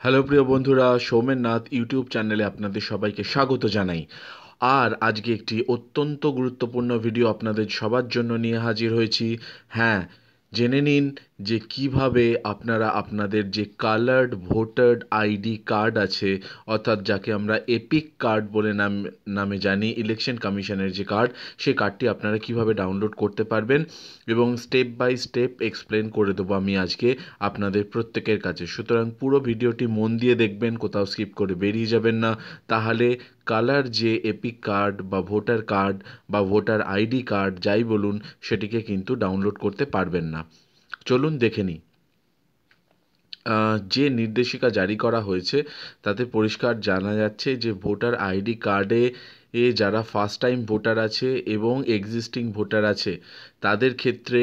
Hello প্রিয় বন্ধুরা, Soumen Nath YouTube চ্যানেলে আপনাদের সবাইকে স্বাগত জানাই। আর আজকে একটি অত্যন্ত গুরুত্বপূর্ণ ভিডিও আপনাদের সবার জন্য নিয়ে হাজির হয়েছি। হ্যাঁ, জেনে নিন যে কিভাবে আপনারা আপনাদের যে কালার্ড ভোটার আইডি কার্ড আছে, অর্থাৎ যাকে আমরা এপিক কার্ড বলে নামে জানি, ইলেকশন কমিশনের যে কার্ড, সেই কার্ডটি আপনারা কিভাবে ডাউনলোড করতে পারবেন এবং স্টেপ বাই স্টেপ এক্সপ্লেন করে দেবো আমি আজকে আপনাদের প্রত্যেকের কাছে। সুতরাং পুরো ভিডিওটি মন দিয়ে দেখবেন, কোথাও স্কিপ করে বেরিয়ে যাবেন না, তাহলে কালার যে এপিক কার্ড বা ভোটার আইডি কার্ড যাই বলুন, সেটিকে কিন্তু ডাউনলোড করতে পারবেন না। চলুন দেখে নিই। যে নির্দেশিকা জারি করা হয়েছে তাতে পরিষ্কার জানা যাচ্ছে যে ভোটার আইডি কার্ডে যারা ফার্স্ট টাইম ভোটার আছে এবং এক্সিস্টিং ভোটার আছে, তাদের ক্ষেত্রে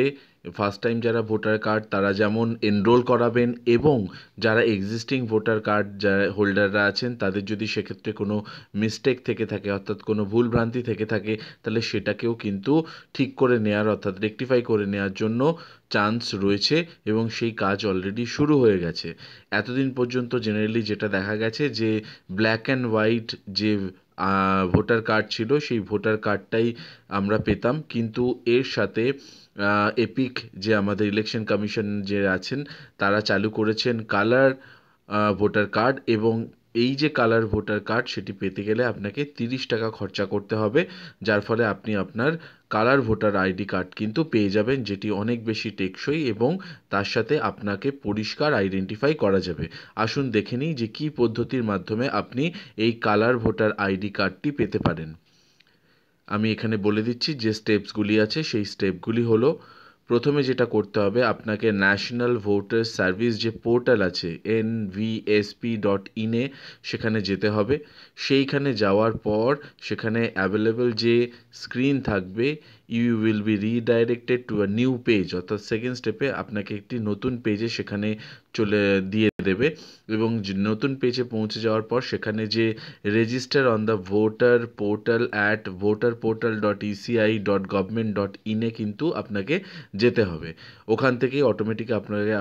ফার্স্ট টাইম যারা ভোটার কার্ড তারা যেমন এনরোল করাবেন, এবং যারা এক্সিস্টিং ভোটার কার্ড যারা হোল্ডাররা আছেন তাদের যদি সেক্ষেত্রে কোনো মিস্টেক থেকে থাকে, অর্থাৎ কোনো ভুলভ্রান্তি থেকে থাকে, তাহলে সেটাকেও কিন্তু ঠিক করে নেওয়ার, অর্থাৎ রেকটিফাই করে নেওয়ার জন্য চান্স রয়েছে, এবং সেই কাজ অলরেডি শুরু হয়ে গেছে। এতদিন পর্যন্ত জেনারেলি যেটা দেখা গেছে যে ব্ল্যাক অ্যান্ড হোয়াইট যে ভোটার কার্ড ছিল, সেই ভোটার কার্ডটাই আমরা পেতাম, কিন্তু এর সাথে এপিক যে আমাদের ইলেকশন কমিশন যে আছেন তারা চালু করেছেন কালার ভোটার কার্ড, এবং এই যে কালার ভোটার কার্ড সেটি পেতে গেলে আপনাকে 30 টাকা খরচা করতে হবে, যার ফলে আপনি আপনার কালার ভোটার আইডি কার্ড কিন্তু পেয়ে যাবেন, যেটি অনেক বেশি টেকসই এবং তার সাথে আপনাকে পরিষ্কার আইডেন্টিফাই করা যাবে। আসুন দেখে নিই যে কী পদ্ধতির মাধ্যমে আপনি এই কালার ভোটার আইডি কার্ডটি পেতে পারেন। আমি এখানে বলে দিচ্ছি যে স্টেপসগুলি আছে, সেই স্টেপগুলি হলো, প্রথমে যেটা করতে হবে আপনাকে ন্যাশনাল ভোটার সার্ভিস যে পোর্টাল আছে nvsp.in সেখানে যেতে হবে। সেইখানে যাওয়ার পর সেখানে অ্যাভেলেবল যে স্ক্রিন থাকবে, you will be redirected to a new page, অর্থাৎ সেকেন্ড স্টেপে আপনাকে একটি নতুন পেজে সেখানে চলে দিয়ে দেবে, এবং নতুন পেজে পৌঁছে যাওয়ার পর সেখানে যে register on the voter portal at voterportal.eci.government.in কিন্তু আপনাকে যেতে হবে। ওখান থেকেই অটোমেটিক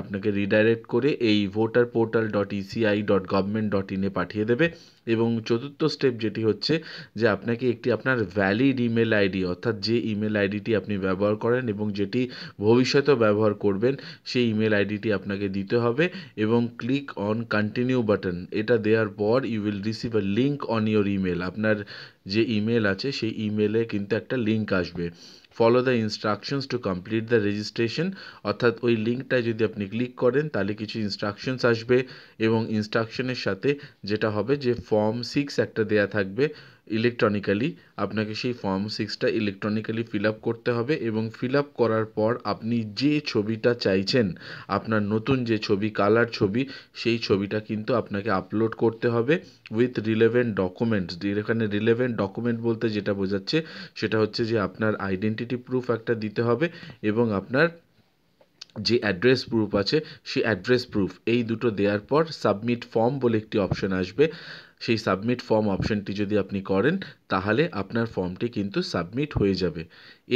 আপনাকে রিডাইরেক্ট করে এই voterportal.eci.government.in পাঠিয়ে দেবে। এবং চতুর্থ স্টেপ যেটি হচ্ছে যে আপনাকে একটি আপনার ভ্যালিড ইমেল আইডি, অর্থাৎ যে ইমেল আইডিটি আপনি ব্যবহার করেন এবং যেটি ভবিষ্যতেও ব্যবহার করবেন, সেই ইমেল আইডিটি আপনাকে দিতে হবে, এবং ক্লিক অন কন্টিনিউ বাটন, এটা দেওয়ার পর you will receive a link on your email. আপনার যে ইমেল আছে সেই ইমেলে কিন্তু একটা লিঙ্ক আসবে, follow the instructions to complete the registration, অর্থাৎ ওই লিঙ্কটায় যদি আপনি ক্লিক করেন তাহলে কিছু ইনস্ট্রাকশনস আসবে, এবং ইনস্ট্রাকশনের সাথে যেটা হবে যে ফর্ম 6 একটা দেয়া থাকবে ইলেকট্রনিক্যালি, আপনাকে সেই ফর্ম 6টা ইলেকট্রনিক্যালি ফিল আপ করতে হবে, এবং ফিল আপ করার পর আপনি যে ছবিটা চাইছেন, আপনার নতুন যে ছবি, কালার ছবি, সেই ছবিটা কিন্তু আপনাকে আপলোড করতে হবে উইথ রিলেভেন্ট ডকুমেন্টস। এখানে রিলেভেন্ট ডকুমেন্ট বলতে যেটা বোঝাচ্ছে সেটা হচ্ছে যে আপনার আইডেন্টিটি প্রুফ একটা দিতে হবে, এবং আপনার যে অ্যাড্রেস প্রুফ আছে সেই অ্যাড্রেস প্রুফ, এই দুটো দেওয়ার পর সাবমিট ফর্ম বলে একটি অপশন আসবে। সেই সাবমিট ফর্ম অপশনটি যদি আপনি করেন তাহলে আপনার ফর্মটি কিন্তু সাবমিট হয়ে যাবে।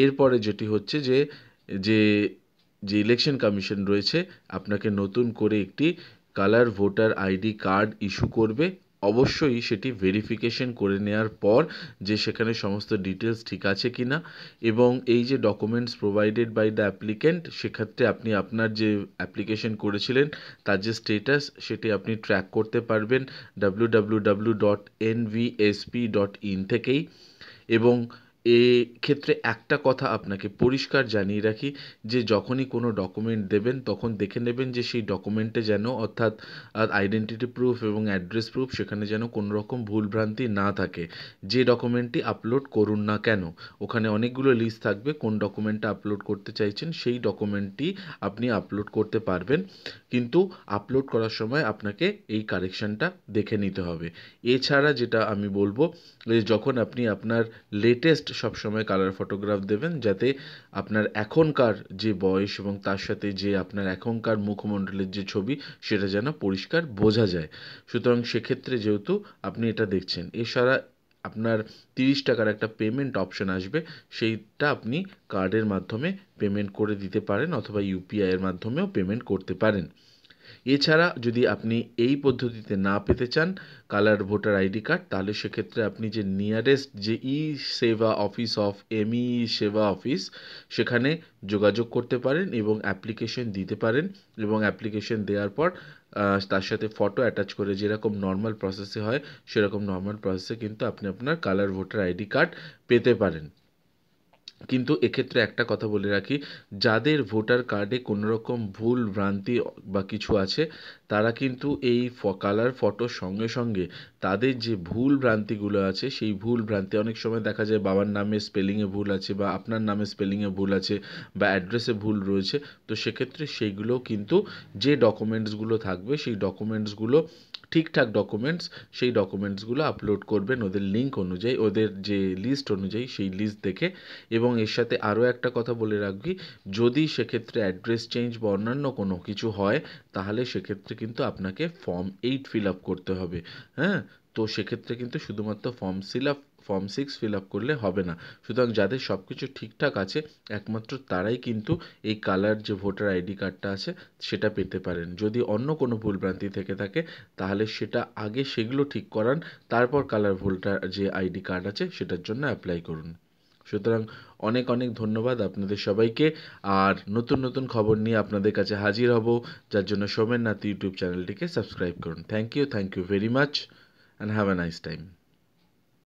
এরপরে যেটি হচ্ছে যে যে যে ইলেকশন কমিশন রয়েছে আপনাকে নতুন করে একটি colour voter ID card issue করবে। অবশ্যই সেটি ভেরিফিকেশন করে নেওয়ার পর যে সেখানে সমস্ত ডিটেলস ঠিক আছে কি না, এবং এই যে documents provided by the applicant, সেক্ষেত্রে আপনি আপনার যে অ্যাপ্লিকেশন করেছিলেন তার যে স্টেটাস সেটি আপনি ট্র্যাক করতে পারবেন www.nvsp.in থেকেই। এবং ক্ষেত্রে একটা কথা আপনাকে পরিষ্কার জানিয়ে রাখি যে যখনই কোনো ডকুমেন্ট দেবেন তখন দেখে নেবেন যে সেই ডকুমেন্টে যেন, অর্থাৎ আইডেন্টিটি প্রুফ এবং অ্যাড্রেস প্রুফ, সেখানে যেন কোনো রকম ভুলভ্রান্তি না থাকে। যে ডকুমেন্টটি আপলোড করুন না কেন, ওখানে অনেকগুলো লিস্ট থাকবে, কোন ডকুমেন্টটা আপলোড করতে চাইছেন সেই ডকুমেন্টটি আপনি আপলোড করতে পারবেন, কিন্তু আপলোড করার সময় আপনাকে এই কারেকশানটা দেখে নিতে হবে। এছাড়া যেটা আমি বলবো, যখন আপনি আপনার লেটেস্ট সবসময় কালার ফটোগ্রাফ দেবেন, যাতে আপনার এখনকার যে বয়স এবং তার সাথে যে আপনার এখনকার মুখমণ্ডলের যে ছবি সেটা যেন পরিষ্কার বোঝা যায়। সুতরাং সেক্ষেত্রে যেহেতু আপনি এটা দেখছেন, এছাড়া আপনার 30 টাকার একটা পেমেন্ট অপশন আসবে, সেইটা আপনি কার্ডের মাধ্যমে পেমেন্ট করে দিতে পারেন, অথবা ইউপিআইয়ের মাধ্যমেও পেমেন্ট করতে পারেন। এছাড়া যদি আপনি এই পদ্ধতিতে না পেতে চান কালার ভোটার আইডি কার্ড, তাহলে সেক্ষেত্রে আপনি যে নিয়ারেস্ট যে ই সেবা অফিস অফ এমই সেবা অফিস, সেখানে যোগাযোগ করতে পারেন এবং অ্যাপ্লিকেশন দিতে পারেন। এবং অ্যাপ্লিকেশন দেওয়ার পর তার সাথে ফটো অ্যাটাচ করে যেরকম নর্মাল প্রসেসে হয় সেরকম নর্মাল প্রসেসে কিন্তু আপনি আপনার কালার ভোটার আইডি কার্ড পেতে পারেন। কিন্তু এক্ষেত্রে একটা কথা বলে রাখি, যাদের ভোটার কার্ডে কোনো রকম ভুল ভ্রান্তি বা কিছু আছে, তারা কিন্তু এই কালার ফটোর সঙ্গে সঙ্গে তাদের যে ভুল ভ্রান্তিগুলো আছে সেই ভুল ভ্রান্তি, অনেক সময় দেখা যায় বাবার নামে স্পেলিংয়ে ভুল আছে বা আপনার নামে স্পেলিংয়ে ভুল আছে বা অ্যাড্রেসে ভুল রয়েছে, তো সেক্ষেত্রে সেইগুলো কিন্তু যে ডকুমেন্টসগুলো থাকবে সেই ডকুমেন্টসগুলো ঠিকঠাক ডকুমেন্টস, সেই ডকুমেন্টসগুলো আপলোড করবেন ওদের লিঙ্ক অনুযায়ী, ওদের যে লিস্ট অনুযায়ী সেই লিস্ট দেখে। এবং এর সাথে আরও একটা কথা বলে রাখবি, যদি সেক্ষেত্রে অ্যাড্রেস চেঞ্জ বা অন্যান্য কোনো কিছু হয়, তাহলে সেক্ষেত্রে কিন্তু আপনাকে ফর্ম 8 ফিল আপ করতে হবে। হ্যাঁ, তো সেক্ষেত্রে কিন্তু শুধুমাত্র ফর্ম 6 ফিল আপ করলে হবে না। সুতরাং যাদের সব কিছু ঠিকঠাক আছে একমাত্র তারাই কিন্তু এই কালার যে ভোটার আইডি কার্ডটা আছে সেটা পেতে পারেন। যদি অন্য কোনো ভুলভ্রান্তি থেকে থাকে তাহলে সেটা আগে সেগুলো ঠিক করান, তারপর কালার ভোটার যে আইডি কার্ড আছে সেটার জন্য অ্যাপ্লাই করুন। সুতরাং অনেক অনেক ধন্যবাদ আপনাদের সবাইকে। আর নতুন নতুন খবর নিয়ে আপনাদের কাছে হাজির হব, যার জন্য সোমেন নাথ ইউটিউব চ্যানেলটিকে সাবস্ক্রাইব করুন। Thank you very much and have a nice time.